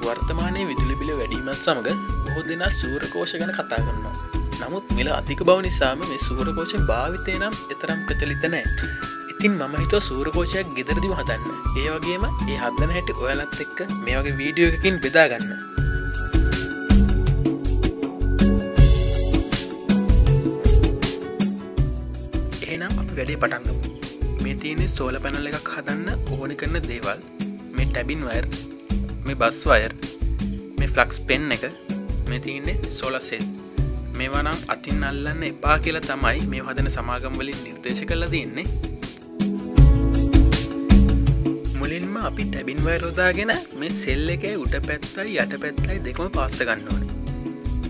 වර්තමානයේ විදුලි බිල වැඩිවීමත් සමග බොහෝ දෙනා සූර්යකෝෂ ගැන කතා කරනවා. නමුත් මිල අධික බව නිසාම මේ සූර්යකෝෂ භාවිතය නම් එතරම් ප්‍රචලිත නැහැ. ඉතින් මම හිතුවා සූර්යකෝෂයක් ගෙදරදිම හදන්න. ඒ වගේම ඒ හදන හැටි ඔයාලත් එක්ක මේ වගේ වීඩියෝ එකකින් බෙදා ගන්න. එහෙනම් අපි වැඩේ පටන් ගමු. මේ තියෙන්නේ සෝලර් පැනල් එකක් හදන්න ඕන කරන දේවල්. මේ ටැබින් වයර්, මේ බස් වයර්, මේ ෆ්ලක්ස් පෙන් එක, මේ තියෙන්නේ සෝලර් සෙල්. මේවා නම් අතින් අල්ලන්න එපා කියලා තමයි මේ හදන සමාගම් වලින් නිර්දේශ කරලා තියෙන්නේ. මුලින්ම අපි ටැබින් වයර් යොදාගෙන මේ සෙල් එකේ උඩ පැත්තයි යට පැත්තයි දෙකම පාස්ස ගන්න ඕනේ.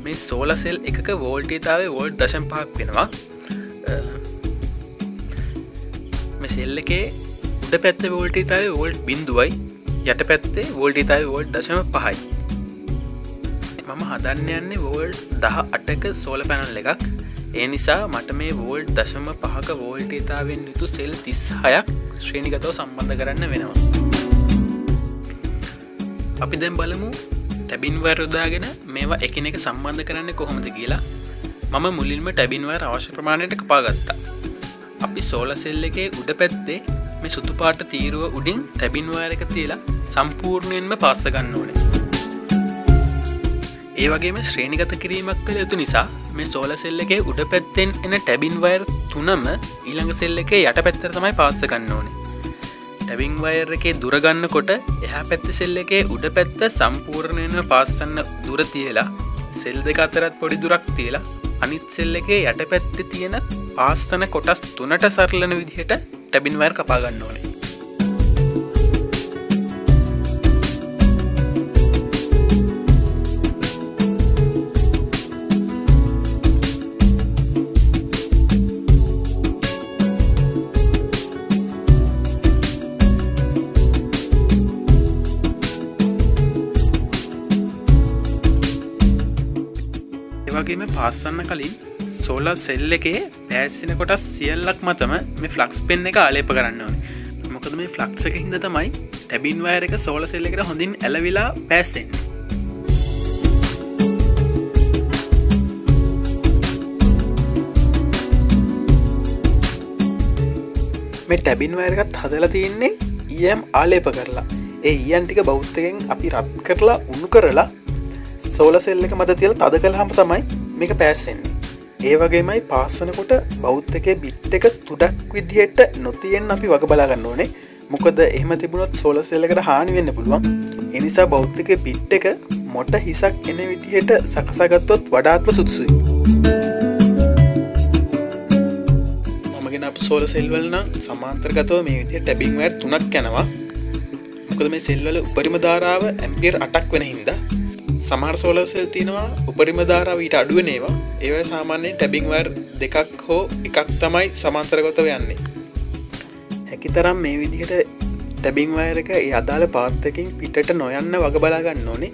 මේ සෝලර් සෙල් එකක වෝල්ටේජතාවය වෝල්ට් 0.5ක් වෙනවා. මේ සෙල් එකේ උඩ පැත්තේ වෝල්ටේජතාවය වෝල්ට් 0යි, යට පැත්තේ වෝල්ටේජතාවය වෝල්ට් 0.5යි. මම හදන්න යන්නේ වෝල්ට් 18ක සෝලර් පැනල් එකක්. ඒ නිසා මට මේ වෝල්ට් 0.5ක වෝල්ටේජතාවයෙන් යුතු සෙල් 36ක් ශ්‍රේණිගතව සම්බන්ධ කරන්න වෙනවා. අපි දැන් බලමු ටැබින් වයර් යොදාගෙන මේවා එකිනෙක සම්බන්ධ කරන්නේ කොහොමද කියලා. මම මුලින්ම ටැබින් වයර් අවශ්‍ය ප්‍රමාණයට කපා ගත්තා. අපි සෝලර් සෙල් එකේ උඩ පැත්තේ මේ සුදු පාට තීරුව උඩින් ටැබින් වයර් එක තියලා සම්පූර්ණයෙන්ම පාස්ස ගන්න ඕනේ. ඒ වගේම ශ්‍රේණිගත කිරීමක් කළ යුතු නිසා මේ සෝලර් සෙල් එකේ උඩ පැත්තෙන් එන ටැබින් වයර් තුනම ඊළඟ සෙල් එකේ යට පැත්තට තමයි පාස්ස ගන්න ඕනේ. ටැබින් වයර් එකේ දුර ගන්නකොට එහා පැත්තේ සෙල් එකේ උඩ පැත්ත සම්පූර්ණයෙන්ම පාස්සන්න දුර තියලා සෙල් දෙක අතරත් පොඩි දුරක් තියලා අනිත් සෙල් එකේ යට පැත්තේ තියෙන පාස්සන කොටස් තුනට සරලන විදිහට ටැබින් වයර් කපා ගන්න ඕනේ. වගේම පාස්සන්න කලින් සෝලර් සෙල් එකේ පෑස්සෙන කොටස් සියල්ලක් මතම මේ ෆ්ලක්ස් පෙන් එක ආලේප කරන්න ඕනේ. මොකද මේ ෆ්ලක්ස් එකේ හින්දා තමයි ටැබින් වයර් එක සෝලර් සෙල් එකට හොඳින් ඇලවිලා පෑස්සෙන්නේ. මේ ටැබින් වයර් එකත් හදලා තියෙන්නේ EM ආලේප කරලා. ඒ EM ටික බෞද්ධයෙන් අපි රත් කරලා උණු කරලා සෝලර් සෙල් එක මත තියලා තද කළාම තමයි මේක පෑස්සෙන්නේ. ඒ වගේමයි පාස්සනකොට බෞද්ධ එකේ බිට් එක තුඩක් විදිහට නොතියෙන්න අපි වග බලා ගන්න ඕනේ. මොකද එහෙම තිබුණොත් සෝලර් සෙල් එකට හානි වෙන්න පුළුවන්. ඒ නිසා බෞද්ධ එකේ බිට් එක මොට හිසක් එන විදිහට සකසා ගත්තොත් වඩාත්ම සුදුසුයි. මම ගෙන අප සෝලර් සෙල් වල නම් සමාන්තරගතව මේ විදිහට ටැබින් වයර් 3ක් යනවා. මොකද මේ සෙල් වල උපරිම ධාරාව ඇම්පියර් 8ක් වෙන හින්දා සමහර සෝලර් සෙල් තියෙනවා උපරිම ධාරාව ඊට අඩු වෙන ඒවා. ඒවා සාමාන්‍යයෙන් ටැබින් වයර් දෙකක් හෝ එකක් තමයි සමාන්තරගතව යන්නේ. හැකිතරම් මේ විදිහට ටැබින් වයර් එක ඒ අදාළ පාත් එකකින් පිටට නොයන්න වග බලා ගන්න ඕනේ.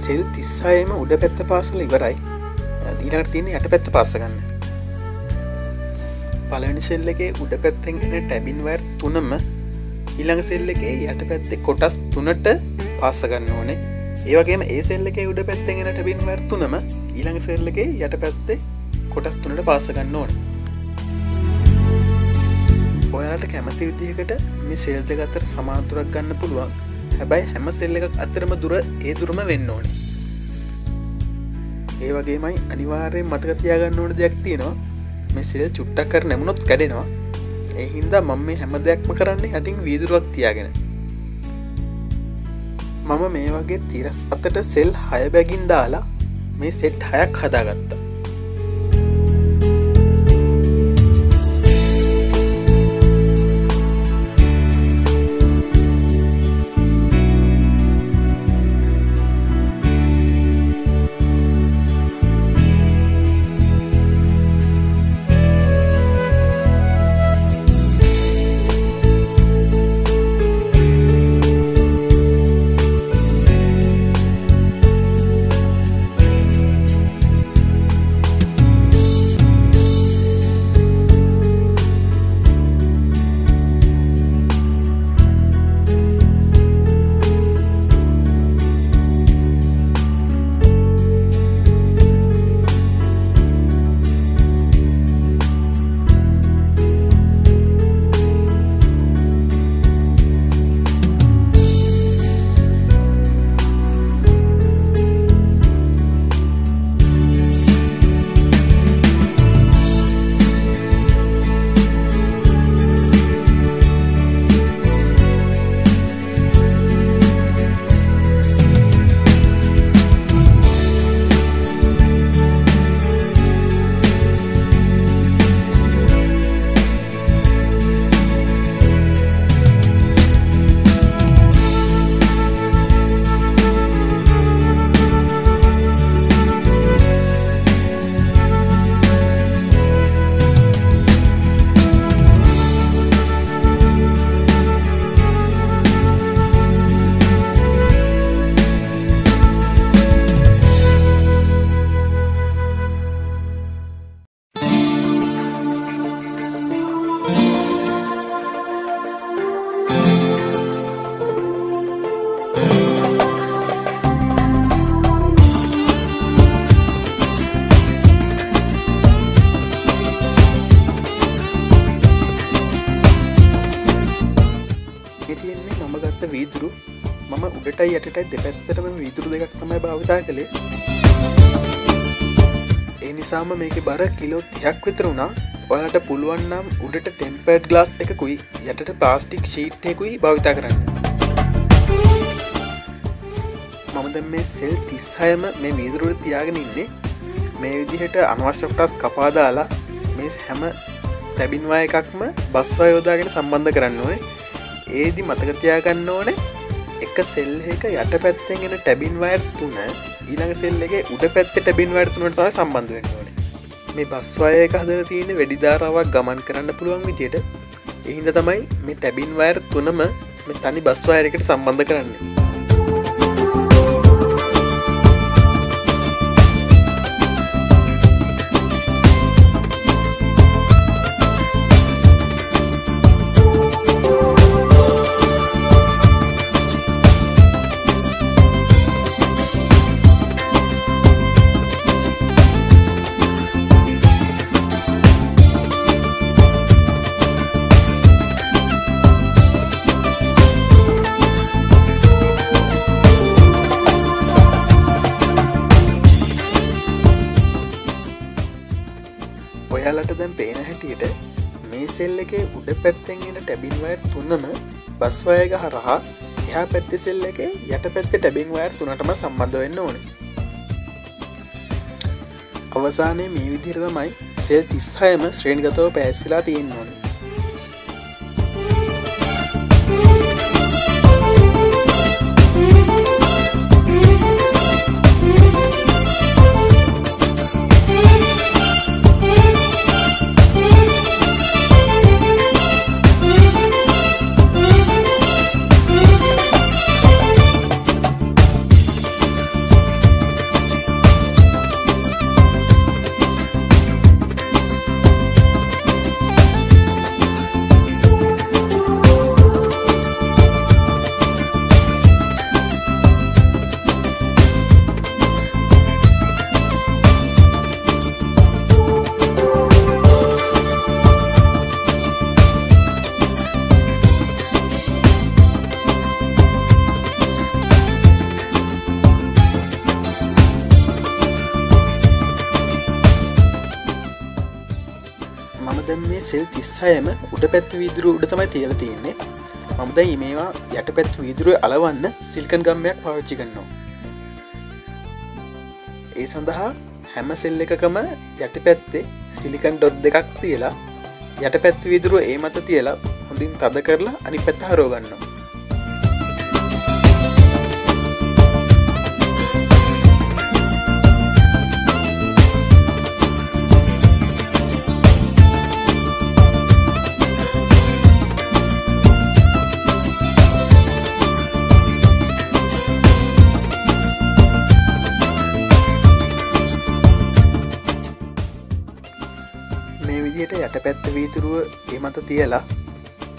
සෙල් 36ම උඩ පැත්ත පාසල ඉවරයි. ඊළඟට තියෙන්නේ යට පැත්ත පාස ගන්න. පළවෙනි සෙල් එකේ උඩ පැත්තෙන් එන ටැබින් වයර් 3ම ඊළඟ සෙල් එකේ යට පැත්තේ කොටස් 3ට පාස ගන්න ඕනේ. ඒ වගේම ඒ සෙල් එකේ උඩ පැත්තෙන් එන ටැබින් වයර් 3ම ඊළඟ සෙල් එකේ යට පැත්තේ කොටස් 3ට පාස ගන්න ඕනේ. ඔයාලට කැමති විදිහකට මේ සෙල් දෙක අතර සමාන්තරයක් ගන්න පුළුවන්. හැබැයි හැම සෙල් එකක් අතරම දුර ඒ දුරම වෙන්න ඕනේ. ඒ වගේමයි අනිවාර්යයෙන් මතක තියාගන්න ඕන දෙයක් තියෙනවා. මේ සෙල් චුට්ටක් කර නැමුණොත් කැඩෙනවා. ඒ හින්දා මම මේ හැම දෙයක්ම කරන්නේ යටින් වීදුරුවක් තියාගෙන. මම මේ වගේ තිරස් අතට සෙල් 6 බැගින් දාලා මේ සෙට් 6ක් හදාගත්තා. වීදුරු මම උඩටයි යටටයි දෙපැත්තටම වීදුරු දෙකක් තමයි භාවිතා කළේ. ඒ නිසාම මේකේ බර කිලෝ 30ක් විතර වුණා. ඔයාලට පුළුවන් නම් උඩට ටෙම්පර්ඩ් ග්ලාස් එකකුයි යටට ප්ලාස්ටික් ෂීට් එකකුයි භාවිතා කරන්න. මම දැන් මේ සෙල් 36ම මේ වීදුරුවේ තියාගෙන ඉන්නේ. මේ විදිහට අනවශ්‍ය කොටස් කපා දාලා මේ හැම ටැබින් වයර් එකක්ම බස් වයර් යොදාගෙන සම්බන්ධ කරන්න ඕනේ. ඒදි මතක තියාගන්න ඕනේ එක සෙල් එක යට පැත්තෙන් එන ටැබින් වයර් 3 ඊළඟ සෙල් එකේ උඩ පැත්තේ ටැබින් වයර් 3ට තමයි සම්බන්ධ වෙන්න ඕනේ. මේ බස් වයර් එක හදලා තියෙන්නේ වැඩි ධාරාවක් ගමන් කරන්න පුළුවන් විදියට. ඒ හින්දා තමයි මේ ටැබින් වයර් 3ම මේ තනි බස් වයර් එකට සම්බන්ධ කරන්නේ. ඔයාලට දැන් පේන හැටියට මේ සෙල් එකේ උඩ පැත්තෙන් එන ටැබින් වයර් 3ම බස් වයර් එක හරහා එහා පැත්තේ සෙල් එකේ යට පැත්තේ ටැබින් වයර් 3ටම සම්බන්ධ වෙන්න ඕනේ. අවසානයේ මේ විදිහට තමයි සෙල් 36ම ශ්‍රේණිගතව පැහැදිලා තියෙන්න ඕනේ. දැන් මේ සෙල් 36ම උඩ පැත්ත වීදුරුව උඩ තමයි තියලා තියෙන්නේ. මම දැන් මේවා යට පැත්ත වීදුරුවේ අලවන්න සිලිකන් ගම්මයක් පාවිච්චි කරනවා. ඒ සඳහා හැම සෙල් එකකම යට පැත්තේ සිලිකන් ඩොට් දෙකක් තියලා යට පැත්ත වීදුරුව ඒ මත තියලා හොඳින් තද කරලා අනිත් පැත්ත හරව ගන්නවා. යට පැත්ත වීදුරුව ඒ මත තියලා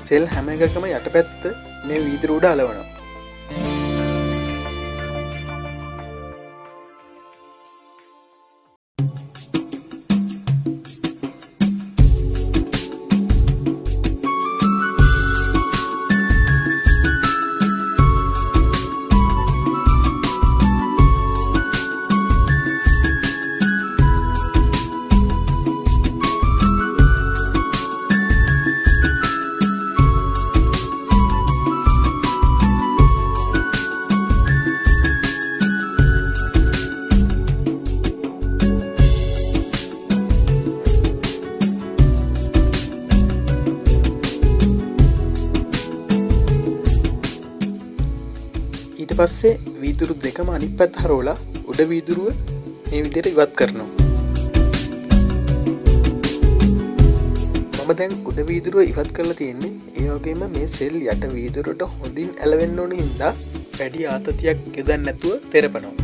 සෙල් හැම එකකම යට පැත්ත මේ වීදුරුව උඩ අලවනවා. ඊට පස්සේ වීදුරු දෙකම අනිත් පැත්ත හරවලා උඩ වීදුරුව මේ විදිහට ඉවත් කරනවා. මම දැන් උඩ වීදුරුව ඉවත් කරලා තියෙන්නේ. ඒ වගේම මේ සෙල් යට වීදුරුවට හොඳින් ඇලවෙන්න ඕන හින්දා වැඩි ආතතියක් යොදන්න නැතුව තෙරපනවා.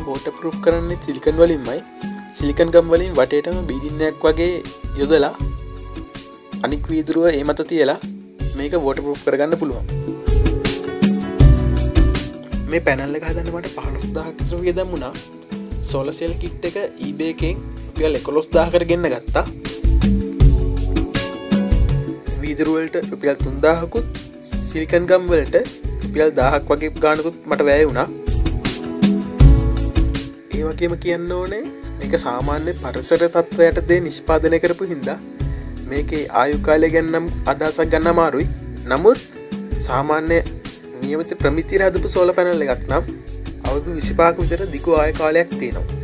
වෝටර්පෲෆ් කරන්නේ සිලිකන් වලින්මයි. සිලිකන් ගම් වලින් වටේටම බීඩින්නයක් වගේ යොදලා අනික් වීදුරුව ඒ මත තියලා මේක වෝටර්පෲෆ් කරගන්න පුළුවන්. මේ පැනල් එක හදන්න මට 15000ක් විතර වියදම් වුණා. සෝලර් සෙල් කිට් එක eBay එකෙන් රුපියල් 11000කට ගෙන්න ගත්තා. වීදුරුව වලට රුපියල් 3000කුත් සිලිකන් ගම් වලට රුපියල් 1000ක් වගේ ගානකුත් මට වැය වුණා. ඒ වගේම කියන්න ඕනේ මේක සාමාන්‍ය පරිසර තත්ත්වයටදී නිෂ්පාදනය කරපු හින්දා මේකේ ආයු කාලය ගැන නම් අදහසක් ගන්න අමාරුයි. නමුත් සාමාන්‍ය නියමිත ප්‍රමිතිය හදපු සෝලර් පැනල් එකක් නම් අවුරුදු 25ක විතර දිගු ආයු කාලයක් තියෙනවා.